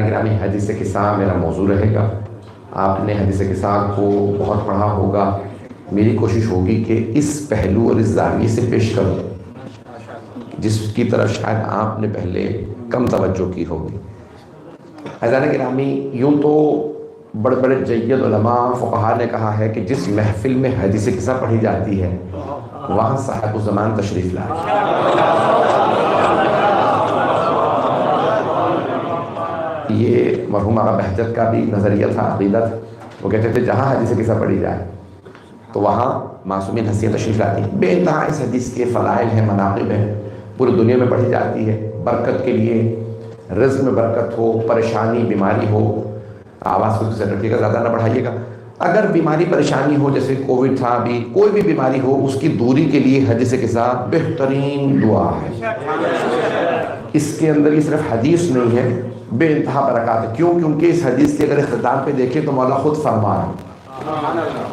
گرامی حدیث قصہ میرا موضوع رہے گا۔ آپ نے حدیث قصہ کو بہت پڑھا ہوگا۔ میری کوشش ہوگی کہ اس پہلو اور اس زاویے سے پیش کروں جس کی طرف شاید آپ نے پہلے کم توجہ کی ہوگی۔ عزیزان گرامی، یوں تو بڑے بڑے جید علماء فقہاء نے کہا ہے کہ جس محفل میں حدیث قصہ پڑھی جاتی ہے وہاں صاحب الزمان تشریف لائے۔ یہ مرحوم آقا بہجت کا بھی نظریہ تھا، عقیدت۔ وہ کہتے تھے جہاں حدیث قصہ پڑھی جائے تو وہاں معصومین ہستیاں تشریف لاتی ہیں۔ بے انتہا اس حدیث کے فضائل ہیں، مناقب ہیں، پوری دنیا میں پڑھی جاتی ہے برکت کے لیے، رزق میں برکت ہو، پریشانی بیماری ہو۔ آواز کو سے رکھیے گا، زیادہ نہ بڑھائیے گا۔ اگر بیماری پریشانی ہو، جیسے کووڈ تھا، ابھی کوئی بھی بیماری ہو، اس کی دوری کے لیے حدیث قصہ بہترین دعا ہے۔ اس کے اندر یہ صرف حدیث نہیں ہے، بے انتہا برکات ہے۔ کیوں؟ کیونکہ اس حدیث کے اگر اختتام پہ دیکھیں تو مولا خود فرما ہے،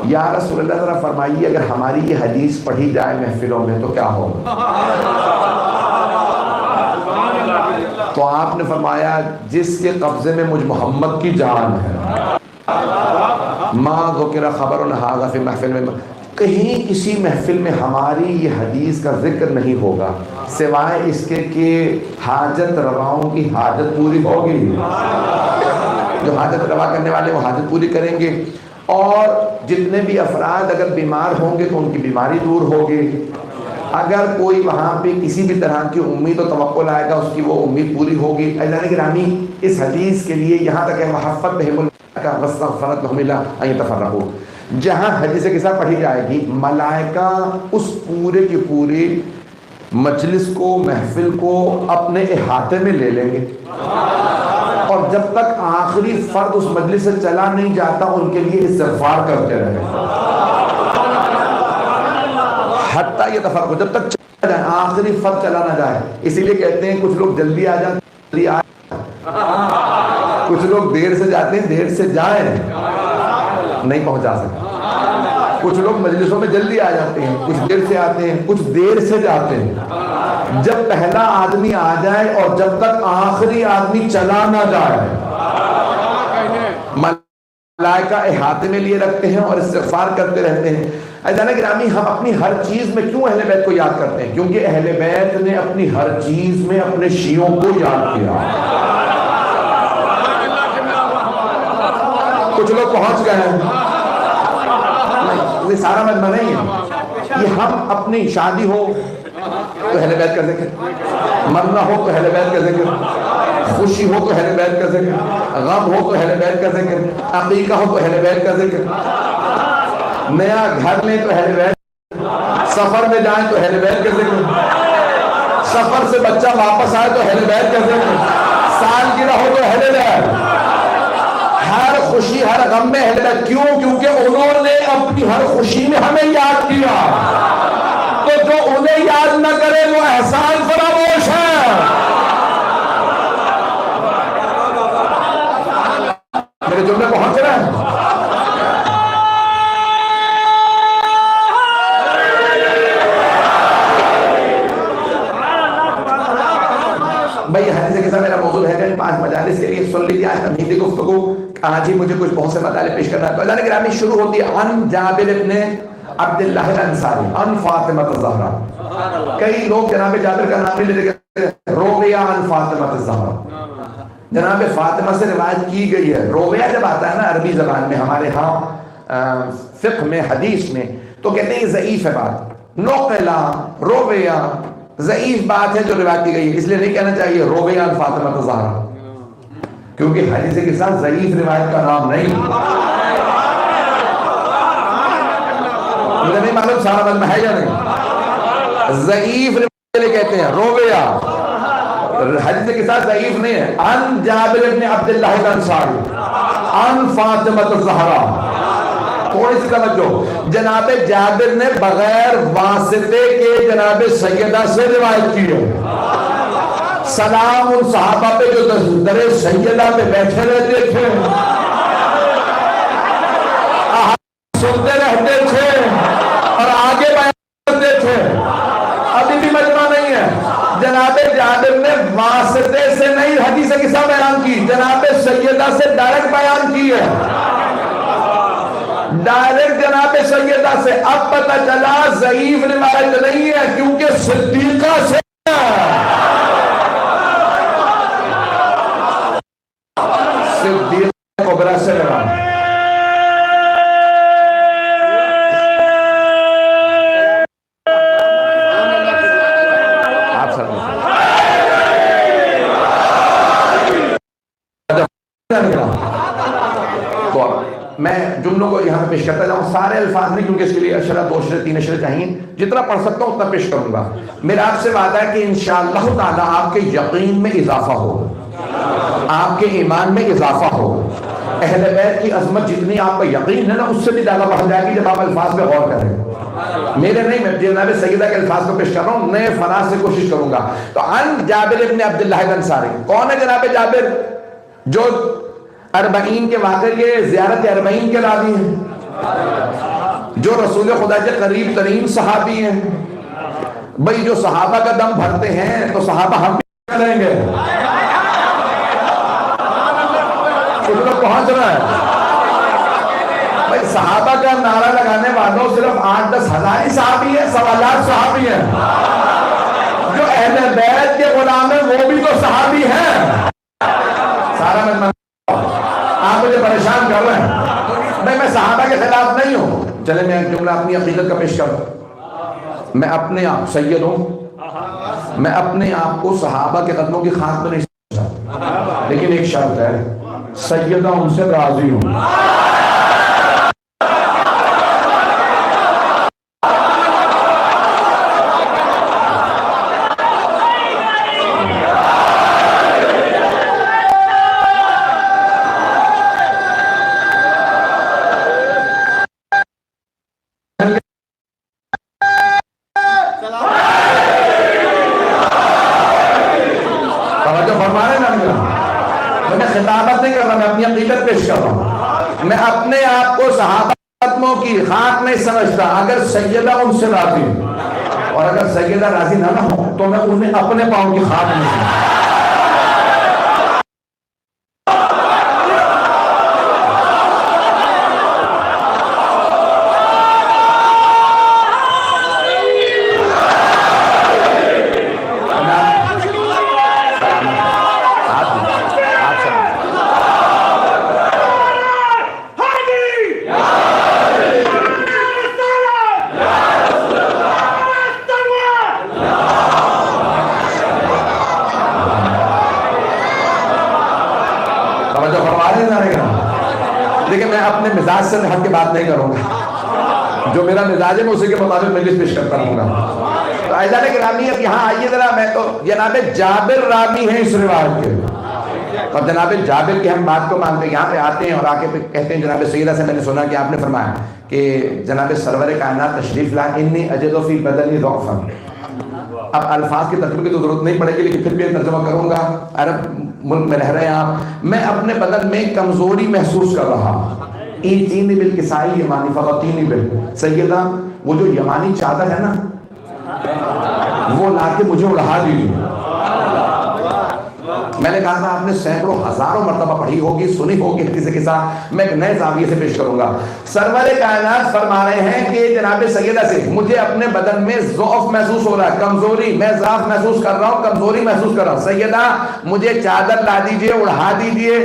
یا رسول اللہ ذرا فرمائیے اگر ہماری یہ حدیث پڑھی جائے محفلوں میں تو کیا ہوگا؟ تو آپ نے فرمایا جس کے قبضے میں مجھ محمد کی جان ہے، ما ذکر خبر ھذا فی محفل میں، کہیں کسی محفل میں ہماری یہ حدیث کا ذکر نہیں ہوگا سوائے اس کے کہ حاجت رواؤں کی حاجت پوری ہوگی۔ جو حاجت روا کرنے والے وہ حاجت پوری کریں گے، اور جتنے بھی افراد اگر بیمار ہوں گے تو ان کی بیماری دور ہوگی۔ اگر کوئی وہاں پہ کسی بھی طرح کی امید و توقع لائے گا اس کی وہ امید پوری ہوگی۔ عزیزان گرامی، اس حدیث کے لیے یہاں تک ہے محفت بہم الملائکہ واستغفرت لهم الا ان يتفرقوا، جہاں حدیث قصہ پڑھی جائے گی ملائکہ اس پورے کی پوری مجلس کو، محفل کو اپنے احاطے میں لے لیں گے، اور جب تک آخری فرد اس مجلس سے چلا نہیں جاتا ان کے لیے استغفار کرتے رہے، حتیٰ یہ تفرق، جب تک چلا جائے، آخری فرد چلا نہ جائے۔ اسی لیے کہتے ہیں کچھ لوگ جلدی آ جاتے ہیں، جلدی آئے، کچھ لوگ دیر سے جاتے ہیں، دیر سے جائیں، نہیں پہنچا سکتے۔ کچھ لوگ مجلسوں میں جلدی آ جاتے ہیں، کچھ دیر سے آتے ہیں، کچھ دیر سے جاتے ہیں۔ جب پہلا آدمی آ جائے اور جب تک آخری آدمی چلا نہ جائے، ملائکہ احاطے میں لیے رکھتے ہیں اور استغفار کرتے رہتے ہیں۔ عزیزان گرامی، ہم اپنی ہر چیز میں کیوں اہل بیت کو یاد کرتے ہیں؟ کیونکہ اہل بیت نے اپنی ہر چیز میں اپنے شیعوں کو یاد کیا۔ کچھ لوگ پہنچ گئے ہیں، یہ سارا مجمع نہیں ہے، یہ ہم اپنی شادی ہو تو اہل بیت کا ذکر، مرنا ہو تو اہل بیت کا ذکر، خوشی ہو تو اہل بیت کا ذکر، غم ہو تو اہل بیت کا ذکر، عقیقہ ہو تو اہل بیت کا ذکر، نیا گھر لیں تو اہل بیت، سفر میں جائیں تو اہل بیت کا ذکر، سفر سے بچہ واپس آئے تو اہل بیت کا ذکر، سالگرہ ہو تو اہل بیت، ہر خوشی ہر غم میں اہل بیت۔ کیوں؟ کیونکہ انہوں نے اپنی ہر خوشی میں ہمیں یاد کیا، تو جو انہیں یاد نہ کرے وہ احسان فراموش ہے۔ میرے جملے پہنچ رہے ہیں؟ بھائی حدیث قصہ میرا موضوع ہے کہ 5 مجالس کے لیے سن لیجیے آج تمہیدی گفتگو۔ آج ہی مجھے کچھ بہت سے مطالب پیش کرنا ہے۔ تو عزیزان گرامی، شروع ہوتی ہے عن جابر ابن عبداللہ الانصاری عن فاطمہ الزہرا۔ کئی لوگ جناب جابر کا نام نہیں لیتے، رویہ عن فاطمہ الزہرا، جناب فاطمہ سے روایت کی گئی ہے۔ رویہ جب آتا ہے نا عربی زبان میں، ہمارے ہاں فقہ میں، حدیث میں، تو کہتے ہیں یہ ضعیف ہے بات، نقلہ رویہ ضعیف بات ہے جو روایت کی گئی ہے، اس لیے نہیں کہنا چاہیے رویہ عن فاطمہ الزہرا، کیونکہ حدیث کے ساتھ ضعیف روایت کا نام نہیں۔ مجھے نہیں معلوم سارا مجمع ہے یا نہیں، ضعیف روایت کے لیے کہتے ہیں رویہ، حدیث کے ساتھ ضعیف نہیں ہے۔ عن جابر ابن عبداللہ الانصاری عن فاطمہ الزہرا، تھوڑی سی توجہ، جناب جابر نے بغیر واسطے کے جناب سیدہ سے روایت کی ہے۔ سلام ان صحابہ پہ جو در سیدہ پہ بیٹھے رہتے تھے، سنتے رہتے تھے اور آگے بیان کرتے تھے۔ ابھی بھی مجمع نہیں ہے، جناب جابر نے واسطے سے نہیں حدیث قصہ بیان کی، جناب سیدہ سے ڈائریکٹ بیان کی ہے، ڈائریکٹ جناب سیدہ سے۔ اب پتہ چلا ضعیف روایت نہیں ہے کیونکہ صدیقہ سے صدیقہ کبریٰ سے روایت۔ تو میں جملوں کو یہاں پیش کرتا جاؤں، سارے الفاظ نہیں کیونکہ اس کے لیے اشرہ، 2 اشرے، 3 اشرے چاہیے، جتنا پڑھ سکتا ہوں اتنا پیش کروں گا۔ میرا آپ سے وعدہ ہے کہ انشاءاللہ تعالی آپ کے یقین میں اضافہ ہو، آپ کے ایمان میں اضافہ ہو، اہل بیت کی عظمت جتنی آپ کا یقین ہے نا اس سے بھی زیادہ بڑھ جائے گی جب آپ الفاظ پہ غور کریں۔ میرے نہیں، میں جناب سیدہ کے الفاظ کو پیش کر رہا ہوں، نئے فراز سے کوشش کروں گا۔ تو عن جابر ابن عبداللہ الانصاری، کون ہے جناب جابر؟ جو 40 کے واقعے کے زیارت 40 کے راوی ہیں، جو رسول خدا کے قریب ترین صحابی ہیں۔ بھئی جو صحابہ کا دم بھرتے ہیں تو صحابہ ہم بھی کریں گے، کچھ لوگ پہنچ رہا ہے۔ بھئی صحابہ کا نعرہ لگانے والوں صرف 8-10 ہزار ہی صحابی ہیں، 1.25 صحابی ہیں۔ جو اہل بیت کے غلام ہیں وہ بھی تو صحابی ہیں۔ سارا میں آپ مجھے پریشان کر رہے ہیں، میں صحابہ کے خلاف نہیں ہوں۔ چلے میں ایک جملہ اپنی عقیدت کا پیش کروں۔ میں اپنے آپ سید ہوں، میں اپنے آپ کو صحابہ کے قدموں کی خاک میں نہیں سمجھتا، لیکن ایک شرط ہے، سیدہ ان سے راضی ہوں۔ خطابت نہیں کر رہا، میں اپنی عقیدت پیش کر رہا ہوں۔ میں اپنے آپ کو صحابہ قدموں کی خاک نہیں سمجھتا اگر سیدہ ان سے راضی ہوں، اور اگر سیدہ راضی نہ ہو تو میں انہیں اپنے پاؤں کی خاک نہیں سمجھتا۔ لیکن میں اپنے مزاج سے ہٹ کے بات نہیں کروں گا، جو میرا مزاج ہے میں اسی کے مطابق مجلس پیش کرتا رہوں گا۔ تو عزیزان گرامی اب یہاں آئیے ذرا، میں تو جناب جابر راوی ہیں اس روایت کے، اور جناب جابر کی ہم بات کو مانتے ہیں، یہاں پہ آتے ہیں اور آ کے کہتے ہیں جناب سیدہ سے میں نے سنا کہ آپ نے فرمایا کہ جناب سرور کائنات تشریف لا انی اجد فی بدنی ضعفا۔ اب الفاظ کی ترجمے کی تو ضرورت نہیں پڑے گی لیکن پھر بھی ترجمہ کروں گا، عرب ملک میں رہ رہے ہیں آپ۔ میں اپنے بدن میں کمزوری محسوس کر رہا، ایتینی بالکسائی یمانی فغطینی بال، سیدہ وہ جو یمانی چادر ہے نا وہ لا کے مجھے اڑا دیجیے۔ میں نے کہا تھا آپ نے سینکڑوں ہزاروں مرتبہ پڑھی ہوگی، سنی ہوگی کسی کے ساتھ، میں ایک نئے زاویے سے پیش کروں گا۔ سرور کائنات فرما رہے ہیں کہ جناب سیدہ سے مجھے اپنے بدن میں ضعف محسوس ہو رہا ہے، کمزوری، میں ضعف محسوس کر رہا ہوں، کمزوری محسوس کر رہا ہوں۔ سیدہ مجھے چادر لا دیجئے، اڑا دیجئے،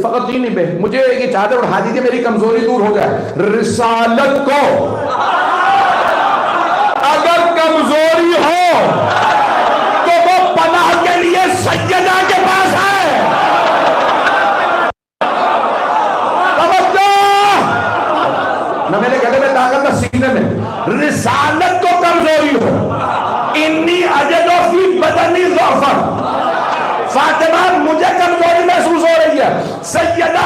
فقط ہی نہیں بے، مجھے یہ چادر اڑا دیجئے، میری کمزوری دور ہو جائے۔ رسالت کو اگر کمزوری ہو تو وہ پناہ کے لیے سیدہ کے پاس ہے۔ توجہ نہ میرے گلے میں طاقت نہ سینے میں، رسالت کو کمزوری ہو، انی اجد فی بدنی ضعفا، فاطمہ مجھے کمزوری محسوس ہو رہی ہے، سیدہ